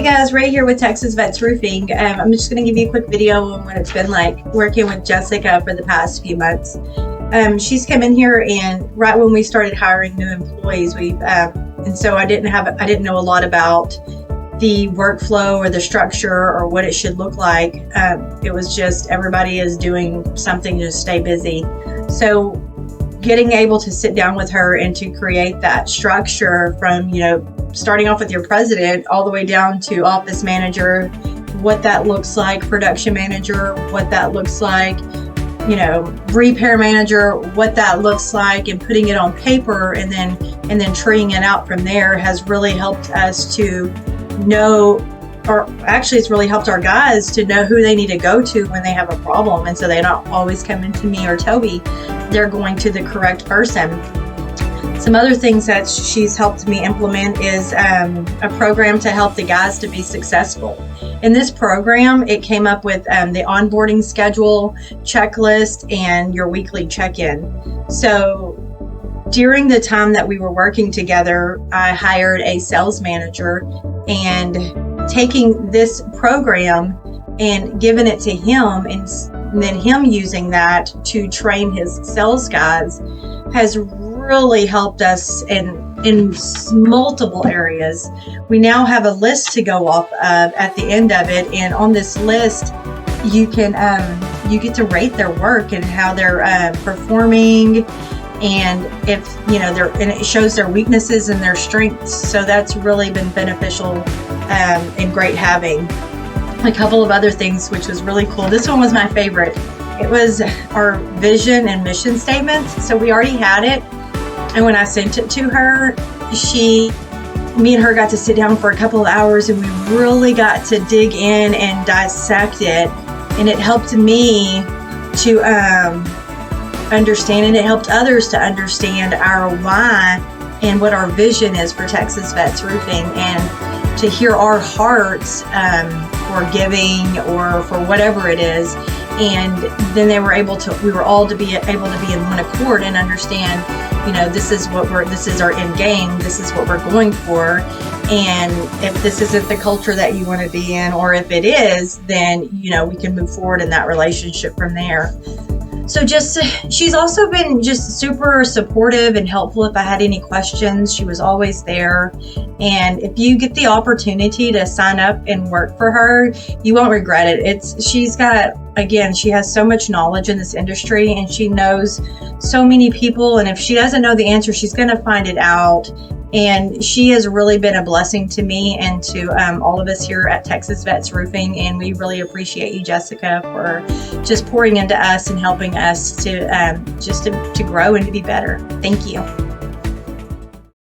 Hey guys, Ray here with Texas Vets Roofing. I'm just going to give you a quick video on what it's been like working with Jessica for the past few months. She's come in here, and right when we started hiring new employees, and so I didn't know a lot about the workflow or the structure or what it should look like. It was just everybody is doing something to stay busy. So getting able to sit down with her and to create that structure from, starting off with your president all the way down to office manager, what that looks like, production manager, what that looks like, repair manager, what that looks like, and putting it on paper and then treeing it out from there has really helped us to know, or actually it's really helped our guys to know who they need to go to when they have a problem. And so they're not always coming to me or Toby, they're going to the correct person. Some other things that she's helped me implement is a program to help the guys to be successful. In this program, it came up with the onboarding schedule, checklist, and your weekly check-in. So during the time that we were working together, I hired a sales manager, and taking this program and giving it to him and then him using that to train his sales guys has really helped us in multiple areas. We now have a list to go off of at the end of it, and on this list you can you get to rate their work and how they're performing, and if and it shows their weaknesses and their strengths. So that's really been beneficial and great having. A couple of other things which was really cool. This one was my favorite. It was our vision and mission statements. So we already had it, and when I sent it to her, me and her got to sit down for a couple of hours, and we really got to dig in and dissect it, and it helped me to understand, and it helped others to understand our why and what our vision is for Texas Vets Roofing, and to hear our hearts for giving or for whatever it is. And then we were all to be able to be in one accord and understand, this is our end game, this is what we're going for, and if this isn't the culture that you want to be in, or if it is, then we can move forward in that relationship from there. So she's also been just super supportive and helpful if I had any questions. She was always there. And if you get the opportunity to sign up and work for her, you won't regret it. She has so much knowledge in this industry, and she knows so many people. And if she doesn't know the answer, she's going to find it out. And she has really been a blessing to me and to all of us here at Texas Vets Roofing. And we really appreciate you, Jessica, for just pouring into us and helping us to grow and to be better. Thank you.